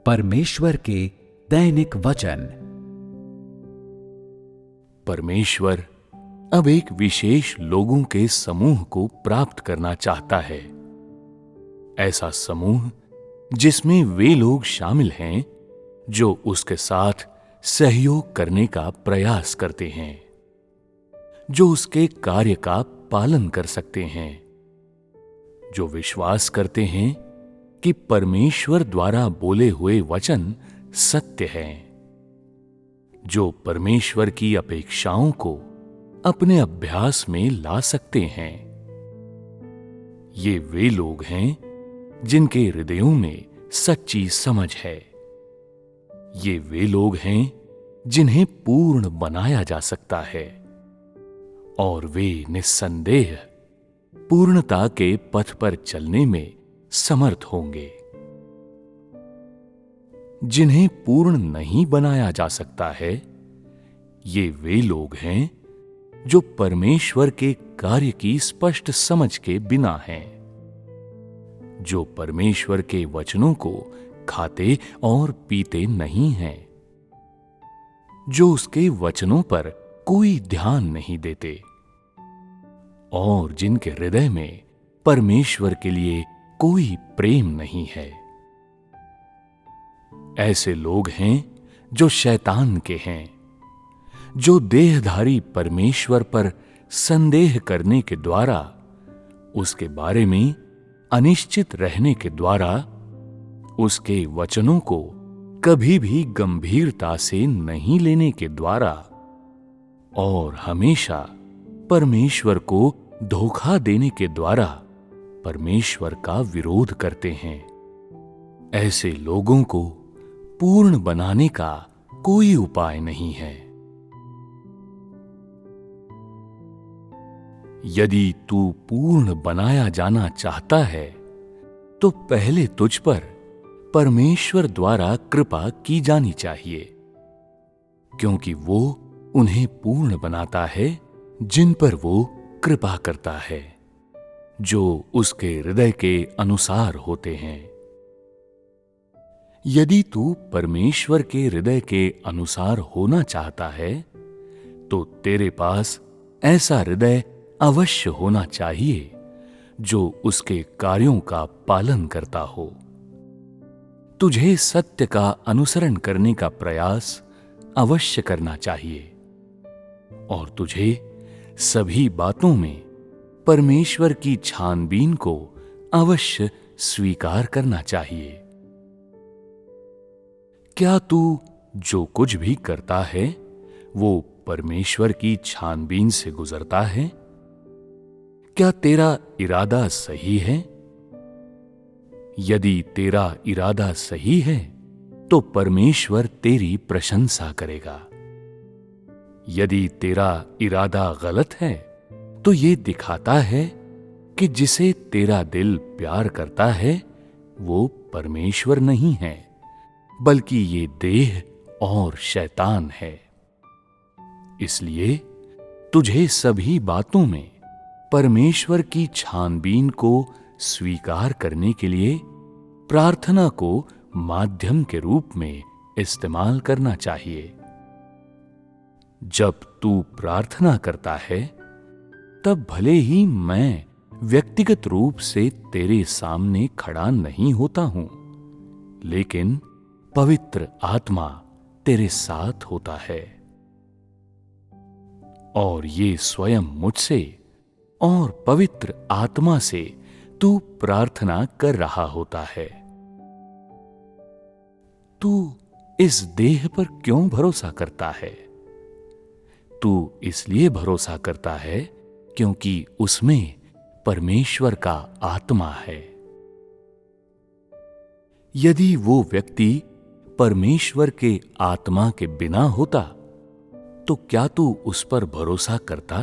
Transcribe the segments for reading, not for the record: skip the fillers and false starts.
परमेश्वर के दैनिक वचन। परमेश्वर अब एक विशेष लोगों के समूह को प्राप्त करना चाहता है। ऐसा समूह जिसमें वे लोग शामिल हैं जो उसके साथ सहयोग करने का प्रयास करते हैं, जो उसके कार्य का पालन कर सकते हैं, जो विश्वास करते हैं कि परमेश्वर द्वारा बोले हुए वचन सत्य हैं, जो परमेश्वर की अपेक्षाओं को अपने अभ्यास में ला सकते हैं। ये वे लोग हैं जिनके हृदयों में सच्ची समझ है। ये वे लोग हैं जिन्हें पूर्ण बनाया जा सकता है और वे निस्संदेह पूर्णता के पथ पर चलने में समर्थ होंगे। जिन्हें पूर्ण नहीं बनाया जा सकता है, ये वे लोग हैं जो परमेश्वर के कार्य की स्पष्ट समझ के बिना हैं, जो परमेश्वर के वचनों को खाते और पीते नहीं हैं, जो उसके वचनों पर कोई ध्यान नहीं देते और जिनके हृदय में परमेश्वर के लिए कोई प्रेम नहीं है। ऐसे लोग हैं जो शैतान के हैं, जो देहधारी परमेश्वर पर संदेह करने के द्वारा, उसके बारे में अनिश्चित रहने के द्वारा, उसके वचनों को कभी भी गंभीरता से नहीं लेने के द्वारा और हमेशा परमेश्वर को धोखा देने के द्वारा परमेश्वर का विरोध करते हैं। ऐसे लोगों को पूर्ण बनाने का कोई उपाय नहीं है। यदि तू पूर्ण बनाया जाना चाहता है तो पहले तुझ पर परमेश्वर द्वारा कृपा की जानी चाहिए, क्योंकि वो उन्हें पूर्ण बनाता है जिन पर वो कृपा करता है, जो उसके हृदय के अनुसार होते हैं। यदि तू परमेश्वर के हृदय के अनुसार होना चाहता है तो तेरे पास ऐसा हृदय अवश्य होना चाहिए जो उसके कार्यों का पालन करता हो। तुझे सत्य का अनुसरण करने का प्रयास अवश्य करना चाहिए और तुझे सभी बातों में परमेश्वर की छानबीन को अवश्य स्वीकार करना चाहिए। क्या तू जो कुछ भी करता है वो परमेश्वर की छानबीन से गुजरता है? क्या तेरा इरादा सही है? यदि तेरा इरादा सही है तो परमेश्वर तेरी प्रशंसा करेगा। यदि तेरा इरादा गलत है तो ये दिखाता है कि जिसे तेरा दिल प्यार करता है वो परमेश्वर नहीं है, बल्कि ये देह और शैतान है। इसलिए तुझे सभी बातों में परमेश्वर की छानबीन को स्वीकार करने के लिए प्रार्थना को माध्यम के रूप में इस्तेमाल करना चाहिए। जब तू प्रार्थना करता है तब भले ही मैं व्यक्तिगत रूप से तेरे सामने खड़ा नहीं होता हूं, लेकिन पवित्र आत्मा तेरे साथ होता है और ये स्वयं मुझसे और पवित्र आत्मा से तू प्रार्थना कर रहा होता है। तू इस देह पर क्यों भरोसा करता है? तू इसलिए भरोसा करता है क्योंकि उसमें परमेश्वर का आत्मा है। यदि वो व्यक्ति परमेश्वर के आत्मा के बिना होता तो क्या तू उस पर भरोसा करता?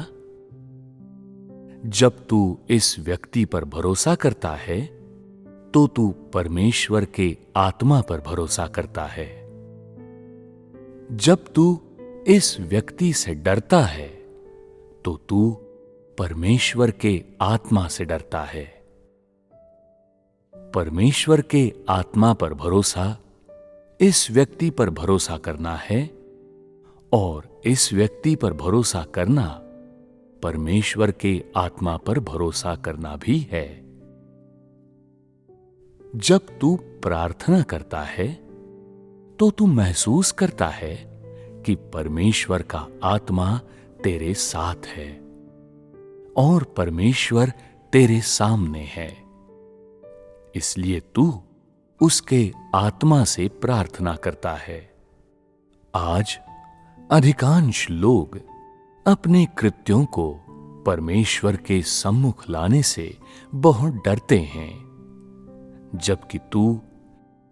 जब तू इस व्यक्ति पर भरोसा करता है तो तू परमेश्वर के आत्मा पर भरोसा करता है। जब तू इस व्यक्ति से डरता है तो तू परमेश्वर के आत्मा से डरता है। परमेश्वर के आत्मा पर भरोसा इस व्यक्ति पर भरोसा करना है और इस व्यक्ति पर भरोसा करना परमेश्वर के आत्मा पर भरोसा करना भी है। जब तू प्रार्थना करता है तो तू महसूस करता है कि परमेश्वर का आत्मा तेरे साथ है और परमेश्वर तेरे सामने है। इसलिए तू उसके आत्मा से प्रार्थना करता है। आज अधिकांश लोग अपने कृत्यों को परमेश्वर के सम्मुख लाने से बहुत डरते हैं, जबकि तू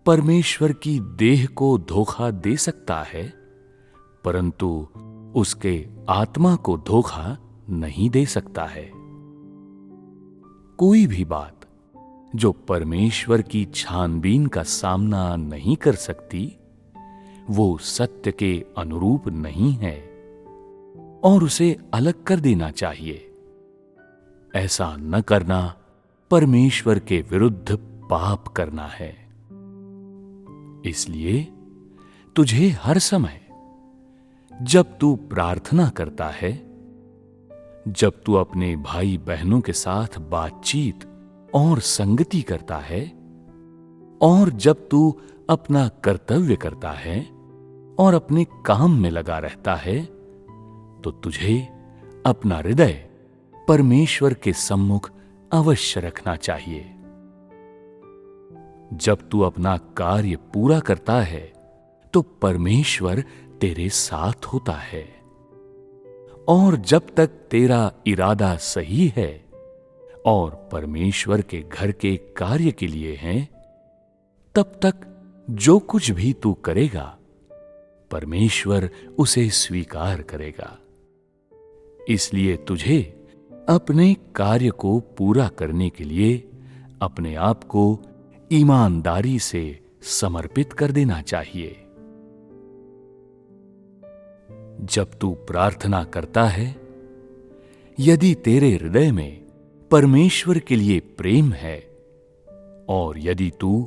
परमेश्वर की देह को धोखा दे सकता है, परंतु उसके आत्मा को धोखा नहीं दे सकता है। कोई भी बात जो परमेश्वर की छानबीन का सामना नहीं कर सकती, वो सत्य के अनुरूप नहीं है और उसे अलग कर देना चाहिए। ऐसा न करना परमेश्वर के विरुद्ध पाप करना है। इसलिए तुझे हर समय जब तू प्रार्थना करता है, जब तू अपने भाई बहनों के साथ बातचीत और संगति करता है और जब तू अपना कर्तव्य करता है और अपने काम में लगा रहता है, तो तुझे अपना हृदय परमेश्वर के सम्मुख अवश्य रखना चाहिए। जब तू अपना कार्य पूरा करता है तो परमेश्वर तेरे साथ होता है और जब तक तेरा इरादा सही है और परमेश्वर के घर के कार्य के लिए है, तब तक जो कुछ भी तू करेगा परमेश्वर उसे स्वीकार करेगा। इसलिए तुझे अपने कार्य को पूरा करने के लिए अपने आप को ईमानदारी से समर्पित कर देना चाहिए। जब तू प्रार्थना करता है, यदि तेरे हृदय में परमेश्वर के लिए प्रेम है और यदि तू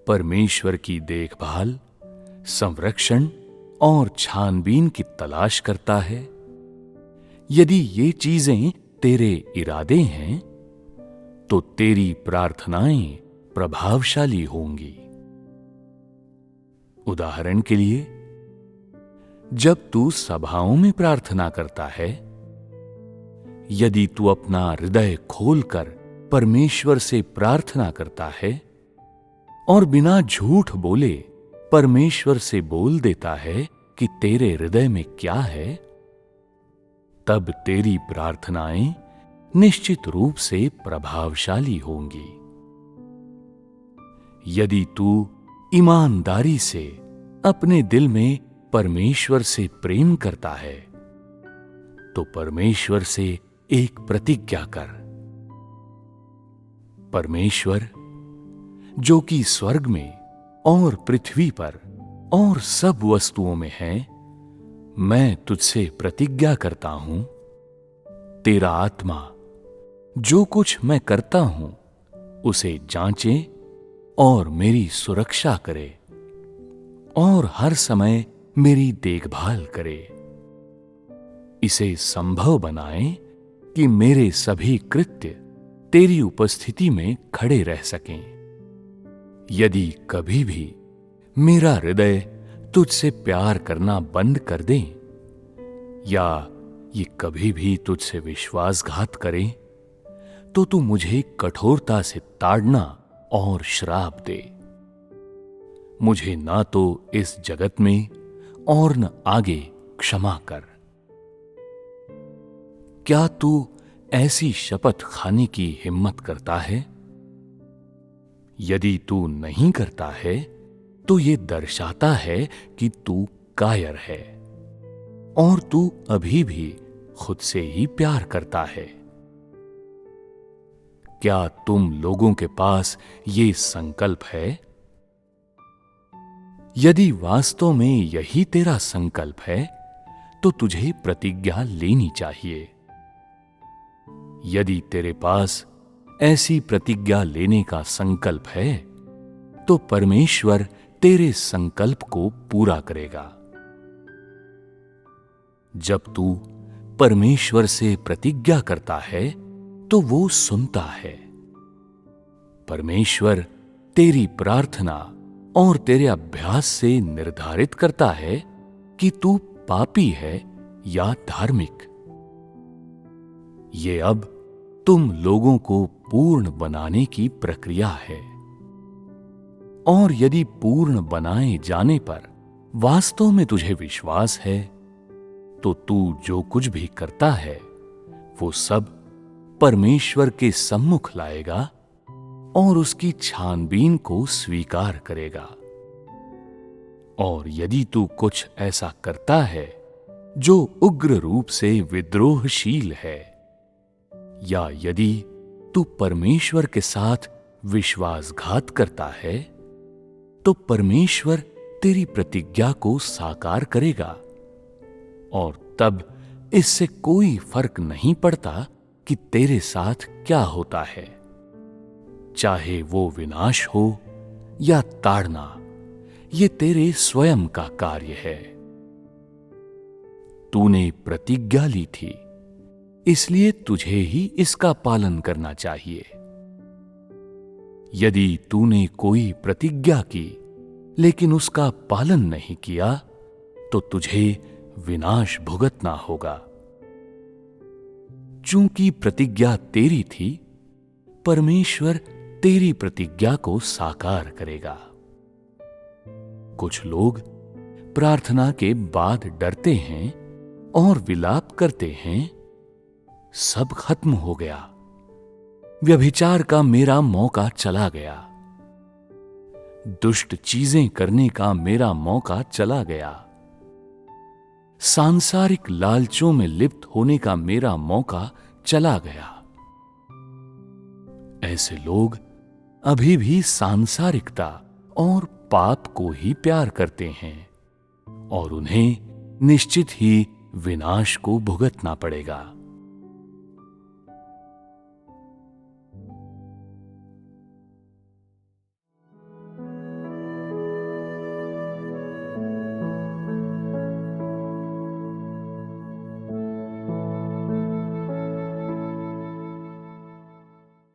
परमेश्वर की देखभाल, संरक्षण और छानबीन की तलाश करता है, यदि ये चीजें तेरे इरादे हैं, तो तेरी प्रार्थनाएं प्रभावशाली होंगी। उदाहरण के लिए, जब तू सभाओं में प्रार्थना करता है, यदि तू अपना हृदय खोलकर परमेश्वर से प्रार्थना करता है और बिना झूठ बोले परमेश्वर से बोल देता है कि तेरे हृदय में क्या है, तब तेरी प्रार्थनाएं निश्चित रूप से प्रभावशाली होंगी। यदि तू ईमानदारी से अपने दिल में परमेश्वर से प्रेम करता है, तो परमेश्वर से एक प्रतिज्ञा कर। परमेश्वर जो कि स्वर्ग में और पृथ्वी पर और सब वस्तुओं में है, मैं तुझसे प्रतिज्ञा करता हूं, तेरा आत्मा जो कुछ मैं करता हूं उसे जांचे और मेरी सुरक्षा करे और हर समय मेरी देखभाल करे। इसे संभव बनाए कि मेरे सभी कृत्य तेरी उपस्थिति में खड़े रह सकें। यदि कभी भी मेरा हृदय तुझसे प्यार करना बंद कर दे या ये कभी भी तुझसे विश्वासघात करे, तो तू मुझे कठोरता से ताड़ना और श्राप दे। मुझे ना तो इस जगत में और न आगे क्षमा कर। क्या तू ऐसी शपथ खाने की हिम्मत करता है? यदि तू नहीं करता है तो यह दर्शाता है कि तू कायर है और तू अभी भी खुद से ही प्यार करता है। क्या तुम लोगों के पास ये संकल्प है? यदि वास्तव में यही तेरा संकल्प है तो तुझे प्रतिज्ञा लेनी चाहिए। यदि तेरे पास ऐसी प्रतिज्ञा लेने का संकल्प है तो परमेश्वर तेरे संकल्प को पूरा करेगा। जब तू परमेश्वर से प्रतिज्ञा करता है तो वो सुनता है। परमेश्वर तेरी प्रार्थना और तेरे अभ्यास से निर्धारित करता है कि तू पापी है या धार्मिक। ये अब तुम लोगों को पूर्ण बनाने की प्रक्रिया है, और यदि पूर्ण बनाए जाने पर वास्तव में तुझे विश्वास है तो तू जो कुछ भी करता है वो सब परमेश्वर के सम्मुख लाएगा और उसकी छानबीन को स्वीकार करेगा। और यदि तू कुछ ऐसा करता है जो उग्र रूप से विद्रोहशील है, या यदि तू परमेश्वर के साथ विश्वासघात करता है, तो परमेश्वर तेरी प्रतिज्ञा को साकार करेगा, और तब इससे कोई फर्क नहीं पड़ता कि तेरे साथ क्या होता है, चाहे वो विनाश हो या ताड़ना, ये तेरे स्वयं का कार्य है। तूने प्रतिज्ञा ली थी, इसलिए तुझे ही इसका पालन करना चाहिए। यदि तूने कोई प्रतिज्ञा की लेकिन उसका पालन नहीं किया तो तुझे विनाश भुगतना होगा। चूंकि प्रतिज्ञा तेरी थी, परमेश्वर तेरी प्रतिज्ञा को साकार करेगा। कुछ लोग प्रार्थना के बाद डरते हैं और विलाप करते हैं, सब खत्म हो गया, व्यभिचार का मेरा मौका चला गया, दुष्ट चीजें करने का मेरा मौका चला गया, सांसारिक लालचों में लिप्त होने का मेरा मौका चला गया। ऐसे लोग अभी भी सांसारिकता और पाप को ही प्यार करते हैं, और उन्हें निश्चित ही विनाश को भुगतना पड़ेगा।